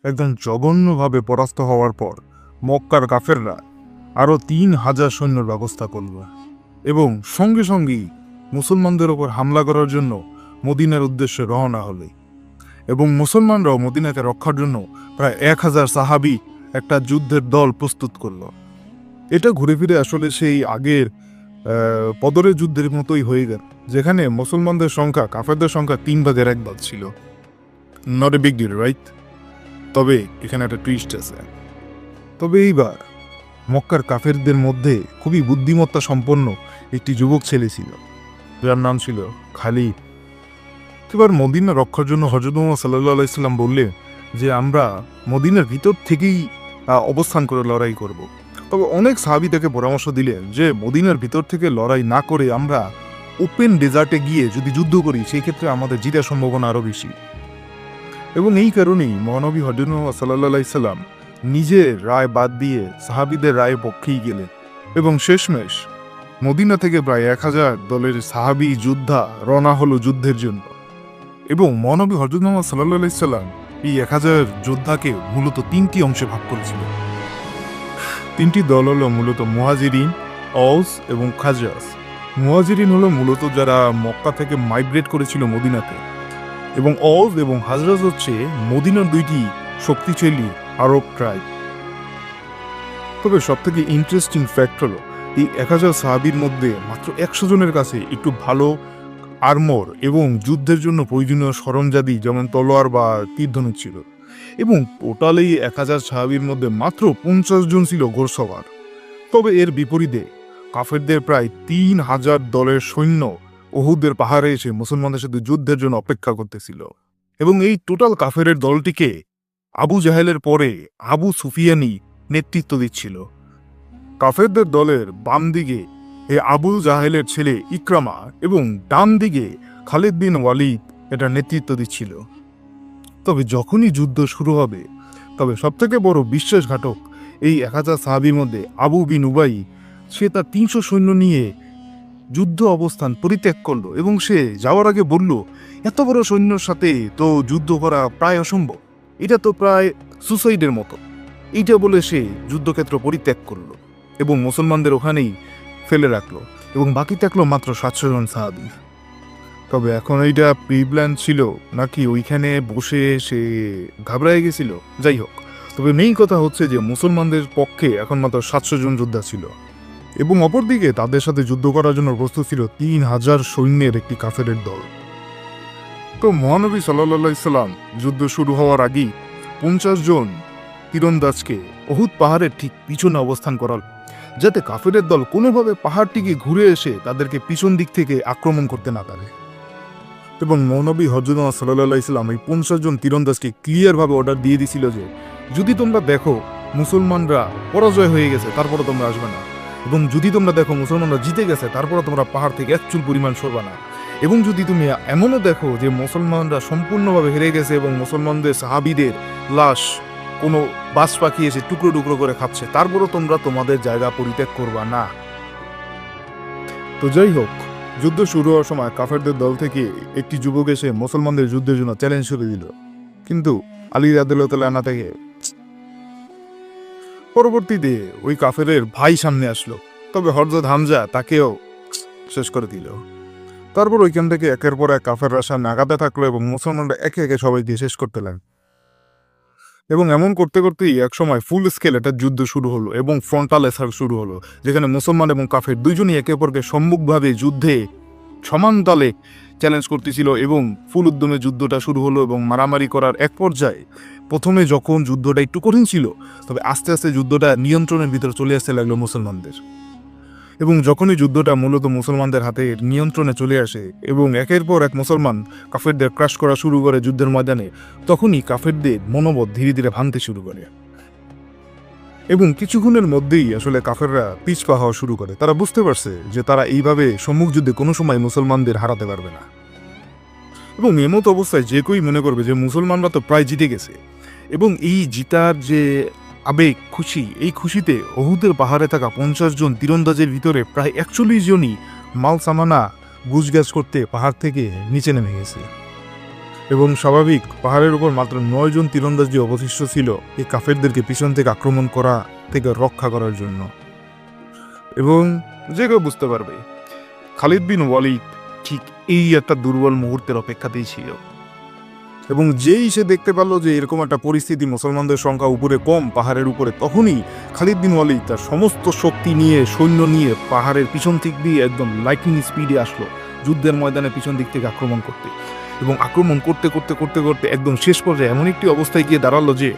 একদম জঘন্যভাবে পরাস্ত হওয়ার পর মক্কার কাফেররা আরও 3,000 সৈন্যর ব্যবস্থা করল এবং সঙ্গে সঙ্গেই মুসলমানদের ওপর হামলা করার জন্য মদিনার উদ্দেশ্যে রওনা হলে এবং মুসলমানরাও মদিনাকে রক্ষার জন্য প্রায় 1,000 সাহাবি একটা যুদ্ধের দল প্রস্তুত করল। এটা ঘুরে ফিরে আসলে সেই আগের বদরের যুদ্ধের মতোই হয়ে গেল, যেখানে মুসলমানদের সংখ্যা কাফেরদের সংখ্যা 3 ভাগের 1 ভাগ ছিল। Not a big deal, right? তবে এখানে একটা টুইস্ট আছে। তবে এইবার মক্কার কাফেরদের মধ্যে খুবই বুদ্ধিমত্তা সম্পন্ন একটি যুবক ছেলে ছিল, যার নাম ছিল খালিদ। এবার মদিনা রক্ষার জন্য হযরত মুহাম্মদ সাল্লাল্লাহু আলাইহি সাল্লাম বললেন যে আমরা মদিনার ভিতর থেকেই অবস্থান করে লড়াই করব। তবে অনেক সাহাবী তাকে পরামর্শ দিলেন যে মদিনার ভিতর থেকে লড়াই না করে আমরা ওপেন ডেজার্টে গিয়ে যদি যুদ্ধ করি সেই ক্ষেত্রে আমাদের জিতার সম্ভাবনা আরও বেশি। এবং এই কারণেই মহানবী হযরত মুহাম্মদ সাল্লাল্লাহু আলাইহি সাল্লাম নিজের রায় বাদ দিয়ে সাহাবীদের রায়ের পক্ষেই গেলেন এবং শেষমেশ মদিনা থেকে প্রায় 1,000 দলের সাহাবী যোদ্ধা রওনা হলো যুদ্ধের জন্য। এবং মহানবী হযরত মুহাম্মদ সাল্লাল্লাহু আলাইহি সাল্লাম এই 1,000 যোদ্ধাকে মূলত 3টি অংশে ভাগ করেছিলেন। 3টি দল হলো মূলত মুহাজিরিন, আওস এবং খাজরাজ। মুহাজিরিন হলো মূলত যারা মক্কা থেকে মাইগ্রেট করেছিল মদিনাতে, এবং আওস এবং খাজরাজ হচ্ছে মদিনার 2টি শক্তিশালী আরব ট্রাইব। তবে সবথেকে ইন্টারেস্টিং ফ্যাক্ট হলো এই 1,000 সাহাবীর মধ্যে মাত্র 100 জনের কাছে একটু ভালো আর্মর এবং যুদ্ধের জন্য প্রয়োজনীয় সরঞ্জাদি যেমন তলোয়ার বা তীরধনুক ছিল, এবং টোটালি 1,000 সাহাবীর মধ্যে মাত্র 50 জন ছিল ঘোড়সওয়ার। তবে এর বিপরীতে কাফেরদের প্রায় 3,000 দলের সৈন্য উহুদের পাহাড়ে এসে মুসলমানদের সাথে যুদ্ধের জন্য অপেক্ষা করতেছিল। এবং এই টোটাল কাফেরের দলটিকে আবু জাহেলের পরে আবু সুফিয়ানই নেতৃত্ব দিচ্ছিল। কাফেরদের দলের বাম দিকে এই আবু জাহেলের ছেলে ইকরামা এবং ডান দিকে খালিদ বিন ওয়ালিদ এটা নেতৃত্ব দিচ্ছিল। তবে যখনই যুদ্ধ শুরু হবে, তবে সবথেকে বড় বিশ্বাসঘাতক এই 1,000 সাহাবীর মধ্যে আবু বিন উবাই, সে তার 300 সৈন্য নিয়ে যুদ্ধ অবস্থান পরিত্যাগ করলো এবং সে যাওয়ার আগে বলল, এত বড় সৈন্যর সাথে তো যুদ্ধ করা প্রায় অসম্ভব, এটা তো প্রায় সুসাইডের মতো। এইটা বলে সে যুদ্ধক্ষেত্র পরিত্যাগ করলো এবং মুসলমানদের ওখানেই ফেলে রাখলো এবং বাকি থাকলো মাত্র 700 জন সাহাবী। তবে এখন এইটা প্রিপ্ল্যান ছিল নাকি ওইখানে বসে সে ঘাবড়ায় গেছিল, যাই হোক, তবে মেইন কথা হচ্ছে যে মুসলমানদের পক্ষে এখন মাত্র 700 জন যোদ্ধা ছিল এবং অপরদিকে তাদের সাথে যুদ্ধ করার জন্য প্রস্তুত ছিল 3,000 সৈন্যের একটি কাফেরের দল। তো মহানবী সাল্লাল্লাহু আলাইহি সাল্লাম যুদ্ধ শুরু হওয়ার আগেই 50 জন তীরন্দাজকে উহুদ পাহাড়ের ঠিক পিছনে অবস্থান করাল, যাতে কাফেরের দল কোনোভাবে পাহাড়টিকে ঘুরে এসে তাদেরকে পিছন দিক থেকে আক্রমণ করতে না পারে। এবং মহানবী হযরত মুহাম্মদ সাল্লাল্লাহু আলাইহি সাল্লাম এই 50 জন তীরন্দাজকে ক্লিয়ারভাবে অর্ডার দিয়ে দিছিল যে যদি তোমরা দেখো মুসলমানরা পরাজয় হয়ে গেছে তারপরে তোমরা আসবে না, এবং যদি তোমরা দেখো মুসলমানরা জিতে গেছে তারপরে তোমরা পাহাড় থেকে এক চুল পরিমাণ সরবে না, এবং যদি তুমি এমনও দেখো যে মুসলমানরা সম্পূর্ণভাবে হেরে গেছে এবং মুসলমানদের সাহাবীদের লাশ কোনো বাস পাখি এসে টুকরো টুকরো করে খাচ্ছে, তারপরও তোমরা তোমাদের জায়গা পরিত্যাগ করবা না। তো যাই হোক, যুদ্ধ শুরু হওয়ার সময় কাফেরদের দল থেকে একটি যুবক এসে মুসলমানদের যুদ্ধের জন্য চ্যালেঞ্জ করে দিল, কিন্তু আলী রাদিয়াল্লাহু তাআলা আনহু থেকে পরবর্তীতে ওই কাফেরের ভাই সামনে আসলো, তবে হযরত হামজা তাকেও শেষ করে দিল। তারপর ওইখান থেকে একের পর এক কাফেররা সামনে আগাতে থাকলো এবং মুসলমানরা একে একে সবাই দিয়ে শেষ করতে লাগলো। এবং এমন করতে করতেই এক সময় ফুল স্কেল একটা যুদ্ধ শুরু হলো এবং ফ্রন্টাল অ্যাটাক শুরু হলো, যেখানে মুসলমান এবং কাফের দুইজনই একে অপরকে সম্মুখভাবে যুদ্ধে সমান তালে চ্যালেঞ্জ করতেছিল এবং ফুল উদ্যমে যুদ্ধটা শুরু হলো। এবং মারামারি করার এক পর্যায়ে প্রথমে যখন যুদ্ধটা একটু কঠিন ছিল, তবে আস্তে আস্তে যুদ্ধটা নিয়ন্ত্রণের ভিতরে চলে আসতে লাগলো মুসলমানদের। এবং যখনই যুদ্ধটা মূলত মুসলমানদের হাতে নিয়ন্ত্রণে চলে আসে এবং একের পর এক মুসলমান কাফেরদের ক্রাশ করা শুরু করে যুদ্ধের ময়দানে, তখনই কাফেরদের মনোবল ধীরে ধীরে ভাঙতে শুরু করে এবং কিছুক্ষণের মধ্যেই আসলে কাফেররা পিছপা হওয়া শুরু করে। তারা বুঝতে পারছে যে তারা এইভাবে সম্মুখ যুদ্ধে কোনো সময় মুসলমানদের হারাতে পারবে না, এবং এমত অবস্থায় যে কেউই মনে করবে যে মুসলমানরা তো প্রায় জিতে গেছে। এবং এই জিতার যে আবেগ, খুশি, এই খুশিতে উহুদের পাহাড়ে থাকা 50 জন তীরন্দাজের ভিতরে প্রায় 41 জনই মাল সামানা গুজগাছ করতে পাহাড় থেকে নিচে নেমে গেছে। এবং স্বাভাবিক পাহাড়ের উপর মাত্র 9 জন তীরন্দাজ যে অবশিষ্ট ছিল এই কাফেরদেরকে পিছন থেকে আক্রমণ করা থেকে রক্ষা করার জন্য। এবং যে কেউ বুঝতে পারবে খালিদ বিন ওয়ালিদ ঠিক এই একটা দুর্বল মুহূর্তের অপেক্ষাতেই ছিল। এবং যেই সে দেখতে পেল যে এরকম একটা পরিস্থিতি, মুসলমানদের সংখ্যা উপরে কম পাহাড়ের উপরে, তখনই খালিদ বিন ওয়ালিদ তার সমস্ত শক্তি নিয়ে সৈন্য নিয়ে পাহাড়ের পিছন দিক দিয়ে একদম লাইটনিং স্পিডে আসলো যুদ্ধের ময়দানে পিছন দিক থেকে আক্রমণ করতে। এবং আক্রমণ করতে করতে করতে করতে একদম শেষ পর্যায়ে এমন একটি অবস্থায় গিয়ে দাঁড়ালো যে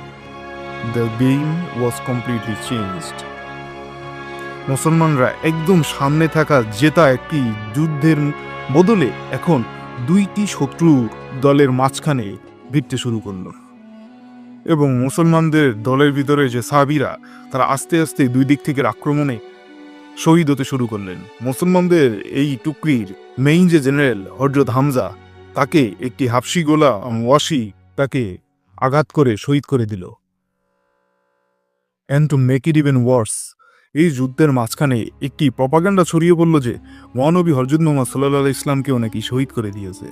the game was completely changed. মুসলমানরা একদম সামনে থাকা জেতা একটি যুদ্ধের বদলে এখন দুইটি শত্রু দলের মাঝখানে ভিড়তে শুরু করলো। এবং মুসলমানদের দলের ভিতরে যে সাহাবীরা তারা আস্তে আস্তে দুই দিক থেকে আক্রমণে শহীদ হতে শুরু করলেন। মুসলমানদের এই টুকরির মেইন যে জেনারেল হযরত হামজা, তাকে একটি হাফসি গোলা ওয়াসি তাকে আঘাত করে শহীদ করে দিল। And to make it even worse, এই যুদ্ধের মাঝখানে একটি প্রপাগান্ডা ছড়িয়ে পড়ল যে মহানবী হযরত মুহাম্মদ সাল্লাল্লাহু আলাইহি ইসলামকেও নাকি শহীদ করে দিয়েছে।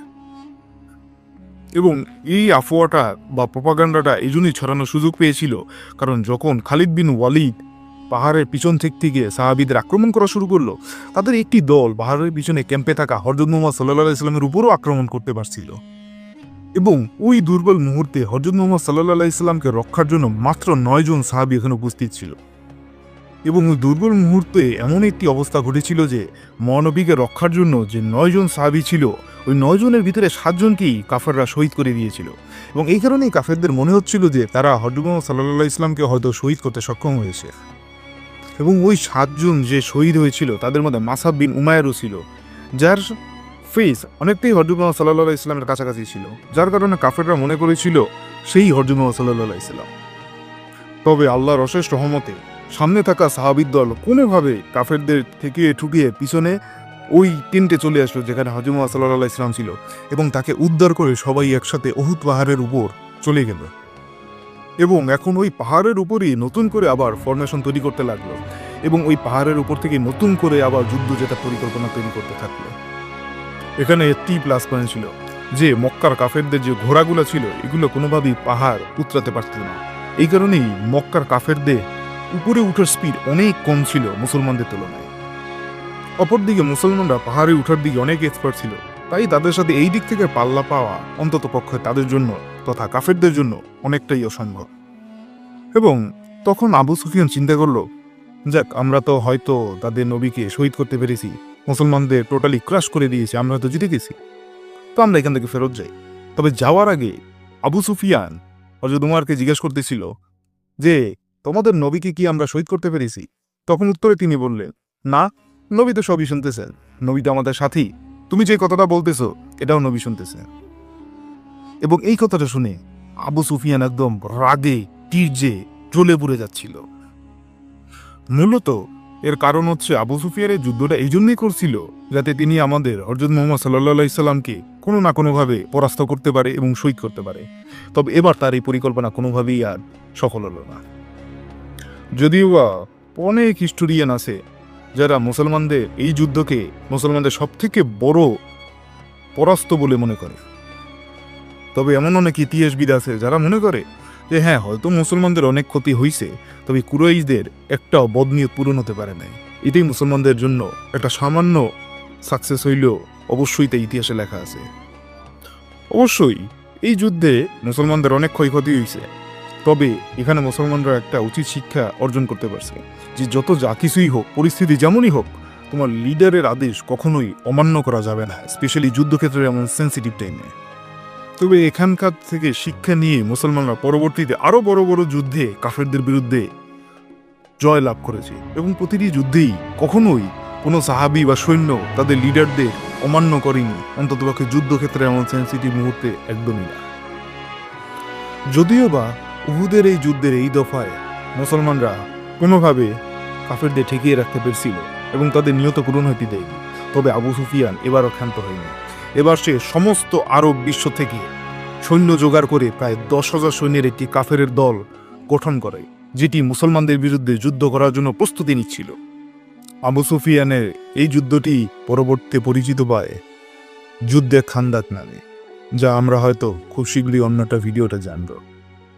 এবং এই আফওয়াটা বা প্রপাগান্ডাটা এই জন্যই ছড়ানোর সুযোগ পেয়েছিল কারণ যখন খালিদ বিন ওয়ালিদ পাহাড়ের পিছন থেকে সাহাবীদের আক্রমণ করা শুরু করলো, তাদের একটি দল পাহাড়ের পিছনে ক্যাম্পে থাকা হযরত মুহাম্মদ সাল্লাল্লাহু আলাইহি ইসলামের উপরও আক্রমণ করতে পারছিল। এবং ওই দুর্বল মুহূর্তে হযরত মুহাম্মদ সাল্লাল্লাহু আলাইহি ইসলামকে রক্ষার জন্য মাত্র 9 জন সাহাবী এখানে উপস্থিত ছিল। এবং ওই দুর্বল মুহূর্তে এমন একটি অবস্থা ঘটেছিল যে মহানবীকে রক্ষার জন্য যে 9 জন সাহাবী ছিল, ওই 9 জনের ভিতরে 7 জনকেই কাফেররা শহীদ করে দিয়েছিল। এবং এই কারণেই কাফেরদের মনে হচ্ছিল যে তারা হযরত মুহাম্মদ সাল্লাল্লাহু আলাইহি ইসলামকে হয়তো শহীদ করতে সক্ষম হয়েছে। এবং ওই 7 জন যে শহীদ হয়েছিল তাদের মধ্যে মাসআব বিন উমাইরও ছিল, যার ফেস অনেকটাই হযরত মুহাম্মদ সাল্লাল্লাহু আলাইহি ইসলামের কাছাকাছি ছিল, যার কারণে কাফেররা মনে করেছিল সেই হযরত মুহাম্মদ সাল্লাল্লাহু আলাইহি ইসলাম। তবে আল্লাহর অশেষ রহমতে সামনে থাকা সাহাবীর দল কোনোভাবে কাফেরদের থেকে ঠুকিয়ে পিছনে ওই টেন্টে চলে আসলো যেখানে হযরত মুহাম্মদ সাল্লাল্লাহু আলাইহি ইসলাম ছিল, এবং তাকে উদ্ধার করে সবাই একসাথে উহুদ পাহাড়ের উপর চলে গেল। এবং এখন ওই পাহাড়ের উপরই নতুন করে আবার ফরমেশন তৈরি করতে লাগলো, এবং ওই পাহাড়ের উপর থেকে নতুন করে আবার যুদ্ধ জেতার পরিকল্পনা তৈরি করতে থাকলো। এখানে একটি প্লাস পয়েন্ট ছিল যে মক্কার কাফেরদের যে ঘোড়াগুলো ছিল এগুলো কোনোভাবেই পাহাড় উতরাতে পারত না। এই কারণেই মক্কার কাফেরদের উপরে উঠার স্পিড অনেক কম ছিল মুসলমানদের তুলনায়। অপরদিকে মুসলমানরা পাহাড়ে উঠার দিকে অনেক এক্সপার্ট ছিল, তাই তাদের সাথে এই দিক থেকে পাল্লা পাওয়া অন্তত পক্ষে তাদের জন্য তথা কাফেরদের জন্য অনেকটাই অসম্ভব। এবং তখন আবু সুফিয়ান চিন্তা করলো, যাক আমরা তো হয়তো তাদের নবীকে শহীদ করতে পেরেছি, মুসলমানদের টোটালি ক্রাশ করে দিয়েছি, আমরা হয়তো জিতে গেছি, তো আমরা এখান থেকে ফেরত যাই। তবে যাওয়ার আগে আবু সুফিয়ান হযরত উমরকে জিজ্ঞেস করতেছিল যে তোমাদের নবীকে কি আমরা শহীদ করতে পেরেছি? তখন উত্তরে তিনি বললেন, না, নবী তো সবই শুনতেছেন, নবী তো আমাদের সাথী, তুমি যে কথাটা বলতেছো এটাও নবী শুনতেছেন। এবং এই কথাটা শুনে আবু সুফিয়ান একদম রাগে তীর্যে জ্বলে পুড়ে যাচ্ছিল। মূলত এর কারণ হচ্ছে আবু সুফিয়ানের যুদ্ধটা এই জন্যই করছিল যাতে তিনি আমাদের হযরত মুহাম্মদ সাল্লাল্লাহু আলাইহি সাল্লামকে কোনো না কোনোভাবে পরাস্ত করতে পারে এবং শহীদ করতে পারে। তবে এবার তার এই পরিকল্পনা কোনোভাবেই আর সফল হলো না। যদিও বা অনেক হিস্টোরিয়ান আছে যারা মুসলমানদের এই যুদ্ধকে মুসলমানদের সবথেকে বড় পরাস্ত বলে মনে করে, তবে এমন অনেক ইতিহাসবিদ আছে যারা মনে করে যে হ্যাঁ, হয়তো মুসলমানদের অনেক ক্ষতি হয়েছে, তবে কুরাইশদের একটাও বদনিয়ত পূরণ হতে পারে নাই। এটাই মুসলমানদের জন্য একটা সামান্য সাকসেস হইলেও অবশ্যই তা ইতিহাসে লেখা আছে। অবশ্যই এই যুদ্ধে মুসলমানদের অনেক ক্ষয়ক্ষতি হয়েছে, তবে এখানে মুসলমানরা একটা উচিত শিক্ষা অর্জন করতে পারছে যে যত যা কিছুই হোক, পরিস্থিতি যেমনই হোক, তোমার লিডারের আদেশ কখনোই অমান্য করা যাবে না, স্পেশালি যুদ্ধক্ষেত্রে এমন সেন্সিটিভ টাইমে। তবে এখানকার থেকে শিক্ষা নিয়ে মুসলমানরা পরবর্তীতে আরো বড় বড় যুদ্ধে কাফেরদের বিরুদ্ধে জয় লাভ করেছে, এবং প্রতিটি যুদ্ধেই কখনোই কোনো সাহাবী বা সৈন্য তাদের লিডারদের অমান্য করেনি, অন্ততপক্ষে যুদ্ধক্ষেত্রে এমন সেন্সিটিভ মুহূর্তে একদমই না। যদিও বা উহুদের এই যুদ্ধের এই দফায় মুসলমানরা কোনোভাবে কাফেরদের ঠেকিয়ে রাখতে পেরেছিল এবং তাদের নিয়ত পূরণ হতে দেয়নি, তবে আবু সুফিয়ান এবারও ক্ষান্ত হয়নি। এবার সে সমস্ত আরব বিশ্ব থেকে সৈন্য জোগাড় করে প্রায় 10,000 সৈন্যের একটি কাফেরের দল গঠন করে, যেটি মুসলমানদের বিরুদ্ধে যুদ্ধ করার জন্য প্রস্তুতি নিচ্ছিল। আবু সুফিয়ানের এই যুদ্ধটি পরবর্তীতে পরিচিত পায় যুদ্ধে খান্দাক নামে। যা আমরা হয়তো খুব শীঘ্রই অন্যটা ভিডিওটা জানবো।